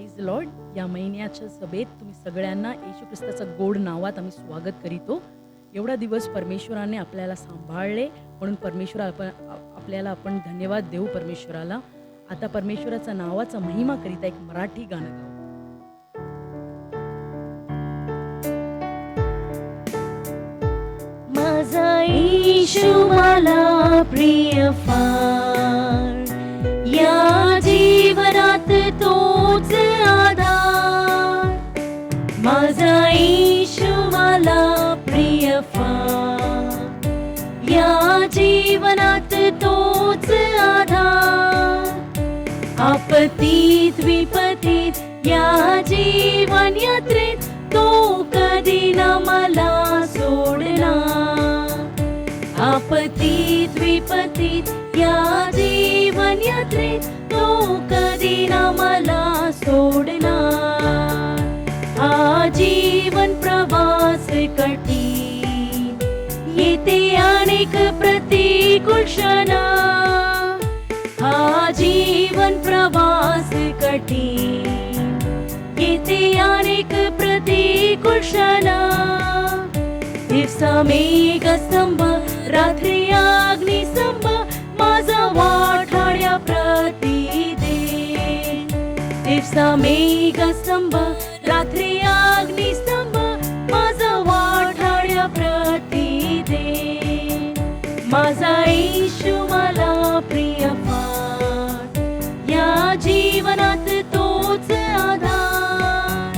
Praise Lord. या महिन्याच्या सभेत तुम्ही सगळ्यांना येशू ख्रिस्ताच्या गोड नावात आम्ही स्वागत करीतो. एवढा दिवस परमेश्वराने आपल्याला सांभाळले म्हणून आपल्याला आपण धन्यवाद देऊ परमेश्वराला. आता परमेश्वराचा नावाचा महिमा करिता एक मराठी गाणं गाऊ. माझा येशू मला प्रिय फार, या जीवनात तोच आधार. माझा येशू मला प्रिय फार, या जीवनात तोच आधार. आपत्तीत विपत्तीत या जीवन यात्रेत तो कधी न मला सोडणार. आपत्तीत विपत्तीत या जीवन यात्रेत तो कधी न मला सोडणार. हा जीवन प्रवास कठीण, येते अनेक प्रतिकूल क्षण. हा जीवन प्रवास कठीण, येते अनेक प्रतिकूल क्षण. दिवसा मेघस्तंभ, रात्री अग्निस्तंभ, माझा वाठाड्या प्रती दे. दिवसा मेघस्तंभ, रात्री अग्निस्तंभ, माझा वाठाड्या प्रती दे. माझा येशू मला प्रिय फार, या जीवनात तोच आधार.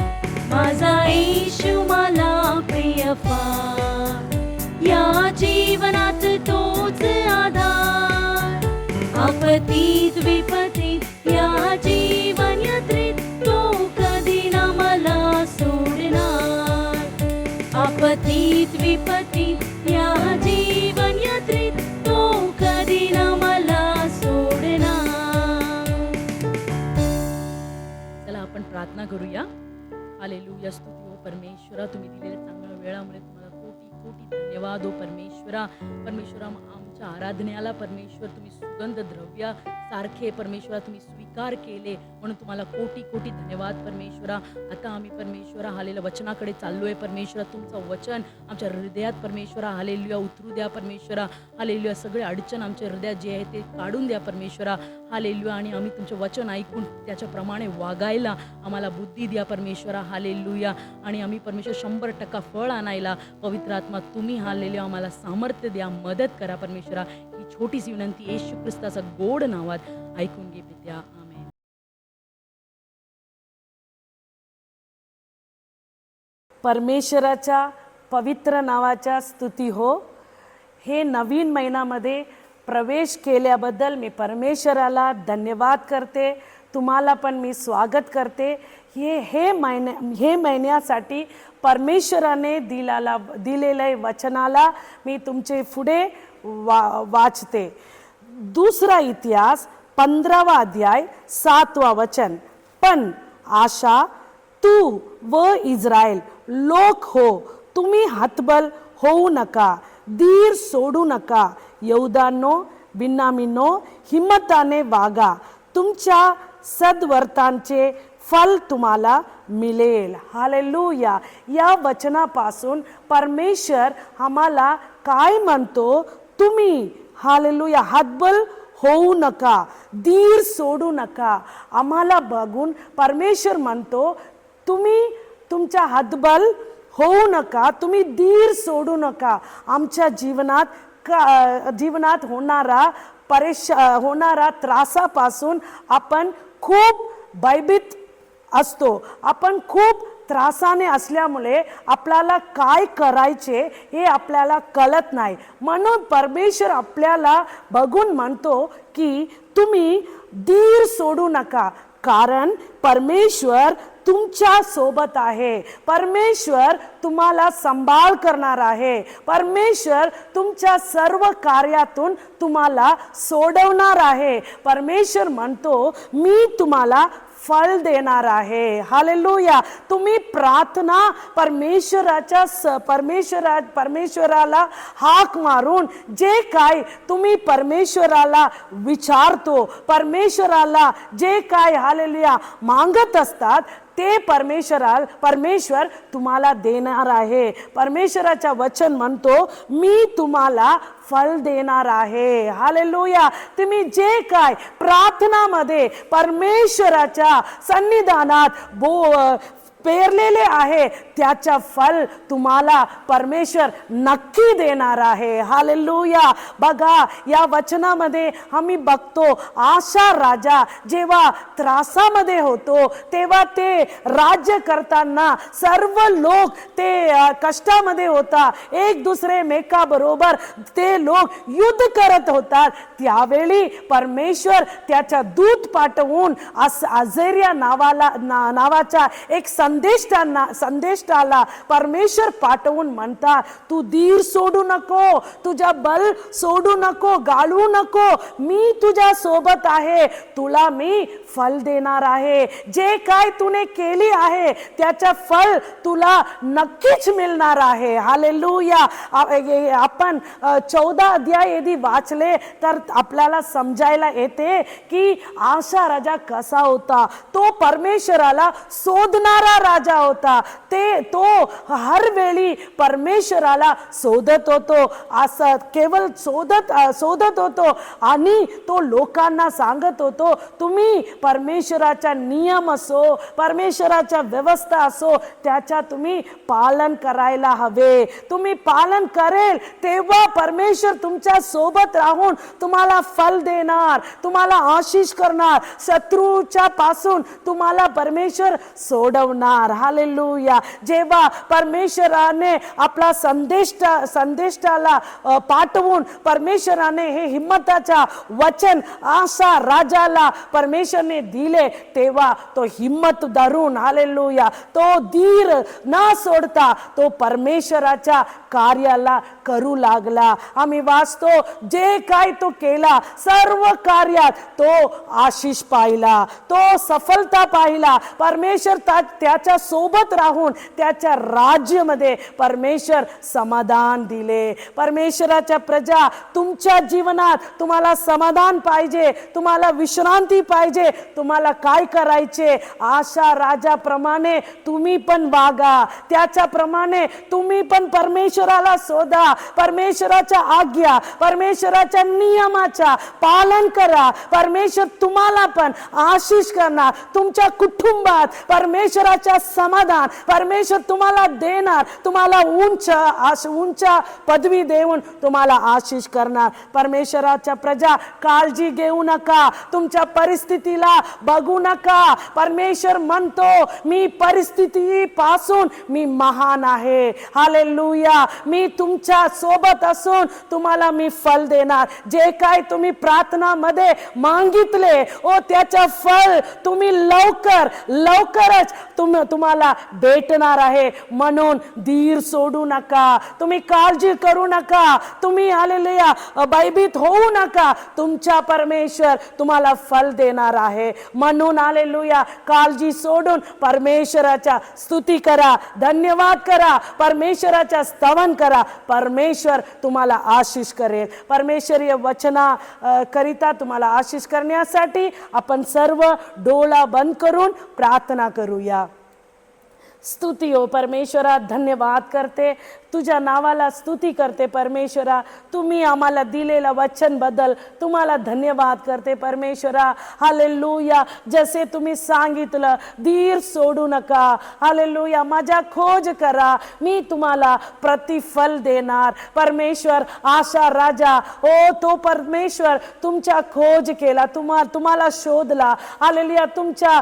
माझा येशू मला प्रिय फार, या जीवनात तोच आधार. आपत्तीत विपत्तीत या जीवन यात्रेत तो कधी न मला सोडणार. आपत्तीत विपत्तीत या जीवन यात्रेत तो कधी न मला सोडणार. चला आपण प्रार्थना करूया. हालेलुया. स्तुती हो परमेश्वरा, तुम्ही दिलेल्या चांगल्या वेळामुळे तुम्हाला कोटी कोटी धन्यवाद हो परमेश्वरा. परमेश्वरा आमच्या आराधनेला परमेश्वर तुम्ही सुगंध द्रव्या सारखे परमेश्वरा तुम्ही स्वीकार केले म्हणून तुम्हाला कोटी कोटी धन्यवाद परमेश्वरा. आता आम्ही परमेश्वरा हालेलुया वचनाकडे चाललोय परमेश्वरा. तुमचं वचन आमच्या हृदयात परमेश्वरा हालेलुया उतरू द्या परमेश्वरा. हालेलुया सगळे अडचण आमच्या हृदयात जे आहे ते काढून द्या परमेश्वरा. हालेलुया आणि आम्ही तुमचे वचन ऐकून त्याच्याप्रमाणे वागायला आम्हाला बुद्धी द्या परमेश्वरा. हालेलुया आणि आम्ही परमेश्वर 100% फळ आणायला पवित्र आत्मा तुम्ही हालेलुया आम्हाला सामर्थ्य द्या, मदत करा परमेश्वरा. ही छोटीशी विनंती येशू ख्रिस्ताच्या गोड नावात ऐकून घे पित्या. आमेन. परमेश्वराच्या पवित्र नावाच्या स्तुती हो. हे नवीन महिन्यामध्ये प्रवेश केल्याबद्दल मी परमेश्वराला धन्यवाद करते. तुम्हाला पण मी स्वागत करते. हे महिन्यासाठी परमेश्वराने दिलेल्या वचनाला मी तुमचे पुढे वाचते. दुसरा इतिहास 15वा अध्याय 7वा वचन. पण आशा तू व इस्रायल लोक हो, तुम्ही हतबल होऊ नका, धीर सोडू नका. यहूदानो बिन्यामीनो हिम्मताने वागा, तुमच्या सद्वर्तांचे फल तुम्हाला मिळेल. हालेलुया. या वचनापासून परमेश्वर आम्हाला काय म्हणतो? तुम्ही हालेलुया हतबल होऊ नका, धीर सोडू नका. आम्हाला बघून परमेश्वर म्हणतो तुम्ही तुमच्या हतबल होऊ नका, तुम्ही धीर सोडू नका. आमच्या जीवनात होणारा त्रासापासून आपण खूप भयभीत असतो. आपण खूप त्रासाने असल्यामुळे आपल्याला काय करायचे हे आपल्याला कळत नाही. म्हणून परमेश्वर आपल्याला बघून म्हणतो की तुम्ही धीर सोडू नका, कारण परमेश्वर तुमच्या सोबत आहे. परमेश्वर तुम्हाला सांभाळ करणार आहे. परमेश्वर तुमच्या सर्व कार्यातून तुम्हाला सोडवणार आहे. परमेश्वर म्हणतो मी तुम्हाला फळ देणार आहे. हालेलुया. तुम्ही प्रार्थना परमेश्वराला हाक मारून जे काय तुम्ही परमेश्वराला विचारतो, परमेश्वराला जे काय हालेलुया मागत असतात ते परमेश्वर तुम्हाला देणार आहे. परमेश्वराचा वचन म्हणतो, मी तुम्हाला फळ देणार आहे. हालेलुया. तुम्ही जे काय प्रार्थनामध्ये परमेश्वराच्या सन्निधानात पेरलेले आहे त्याचा फळ तुम्हाला परमेश्वर नक्की देणार आहे. हालेलुया. बघा या वचनामध्ये आम्ही बघतो, आशा राजा जेव्हा त्रासामध्ये होतो तेव्हा ते राज्य करताना सर्व लोक ते कष्टामध्ये होता, एक दुसरे मेकाबरोबर ते लोक युद्ध करत होतात. त्यावेळी परमेश्वर त्याचा दूत पाठवून अझेरिया नावाचा एक संदेष्टाला परमेश्वर पाठवून म्हणतात, तू धीर सोडू नको, तुझा बल सोडू नको, गाळू नको, मी तुझ्या सोबत आहे, तुला मी फळ देणार आहे. जे काय तुने केली आहे त्याचा फळ तुला नक्कीच मिळणार आहे. हालेलुया. आपण 14 अध्याय यदि वाचले तर आपल्याला समजायला येते की आशा राजा कसा होता. तो परमेश्वराला शोधणारा राजा होता. तो हर वेळी परमेश्वराला शोधत होतो, असं केवळ शोधत होतो आणि तो लोकांना सांगत होतो, तुम्ही परमेश्वराचा नियम असो, परमेश्वराच्या व्यवस्था असो, त्याचा तुम्ही पालन करायला हवे. तुम्ही पालन करेल तेव्हा परमेश्वर तुमच्या सोबत राहून तुम्हाला फळ देणार, तुम्हाला आशीष करणार, शत्रूच्या पासून तुम्हाला परमेश्वर सोडवणार. हालेलुया. जेव्हा परमेश्वराने आपला संदेष्टाला पाठवून परमेश्वराने हे हिम्मताचा वचन आशा राजाला परमेश्वरने दिले, तेव्हा तो हिम्मत धरून हालेलुया तो धीर न सोडता तो परमेश्वराच्या कार्याला करू लागला. आम्ही वाचतो, जे काय तो केला सर्व कार्यात तो आशीष पाहिला, तो सफलता पाहिला. परमेश्वर त्याच्या सोबत राहून त्याच्या राज्यामध्ये परमेश्वर समाधान दिले. परमेश्वराच्या प्रजा, तुमच्या जीवनात तुम्हाला समाधान पाहिजे, तुम्हाला विश्रांती पाहिजे, तुम्हाला काय करायचे? आशा राजाप्रमाणे तुम्ही पण वागा, त्याच्याप्रमाणे तुम्ही पण परमेश्वराला शोधा, परमेश्वराच्या आज्ञा, परमेश्वराच्या नियमाचा पालन करा. परमेश्वर तुम्हाला पण आशीष करणार. तुमच्या कुटुंबात परमेश्वराचा समाधान परमेश्वर तुम्हाला देणार, तुम्हाला उंच पदवी देऊन तुम्हाला आशीष करणार. परमेश्वराच्या प्रजा, काळजी घेऊ नका, तुमच्या परिस्थितीला बघू नका. परमेश्वर म्हणतो, मी परिस्थितीपासून मी महान आहे. हालेलुया. मी तुमच्या सोबत असून तुम्हाला मी फळ देणार. जे काय तुम्ही प्रार्थनामध्ये मागितले त्याचा फळ तुम्ही लवकरच तुम्हाला भेटणार आहे. म्हणून धीर सोडू नका, तुम्ही काळजी करू नका, तुम्ही हालेलुया भयभीत होऊ नका. तुमचा परमेश्वर तुम्हाला फळ देणार आहे. म्हणून हालेलुया काळजी सोडून परमेश्वराचा स्तुती करा, धन्यवाद करा, परमेश्वराचा स्तवन करा. परमेश्वर तुम्हाला आशीष करेल. परमेश्वरीय वचना करिता तुम्हाला आशीष करण्यासाठी आपण सर्व डोळा बंद करून प्रार्थना करूया. स्तुती हो परमेश्वरा, धन्यवाद करते, तुझ्या नावाला स्तुती करते. परमेश्वरा, तुम्ही आम्हाला दिलेला वचन बद्दल तुम्हाला धन्यवाद करते. परमेश्वरा हालेलुया, जसे तुम्ही सांगितलं धीर सोडू नका. हालेलुया, माझा खोज करा, मी तुम्हाला प्रतिफल देणार. परमेश्वर आशा राजा तो परमेश्वर तुमचा खोज केला, तुम्हाला शोधला. हालेलुया, तुमच्या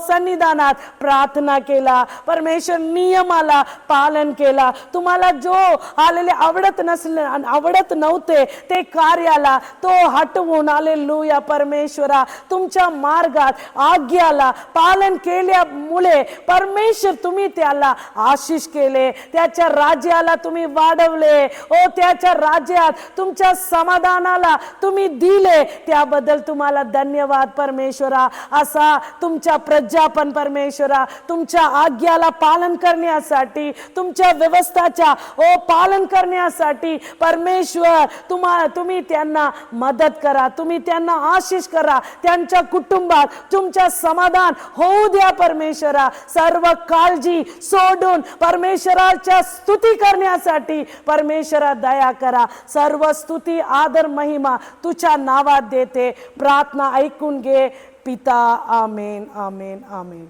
सन्निधानात प्रार्थना केला. परमेश्वर नियमाला पालन केला, तुम्हाला तुम्हाला जो हालेलुया आवडत नव्हते ते कार्याला तो हटवून हालेलुया परमेश्वरा तुमच्या मार्गात आज्ञाला पालन केल्यामुळे परमेश्वर तुम्ही त्याला आशीष केले, त्याच्या राज्याला तुम्ही वाढवले, ओ त्याच्या राज्यात तुमच्या समाधानाला तुम्ही दिले, त्याबद्दल तुम्हाला धन्यवाद परमेश्वरा. असा तुमच्या प्रजा पण परमेश्वरा तुमच्या आज्ञाला पालन करण्यासाठी, तुमच्या व्यवस्थाच्या पालन करण्यासाठी परमेश्वर तुम्ही त्यांना मदत करा, तुम्ही त्यांना आशीष करा, त्यांच्या कुटुंबात तुमच्या समाधान होऊ द्या परमेश्वरा. सर्व काळजी सोडून परमेश्वराच्या स्तुती करण्यासाठी परमेश्वरा दया करा. सर्व स्तुती आदर महिमा तुझ्या नावात देते, प्रार्थना ऐकून घे पिता. आमेन आमेन आमेन.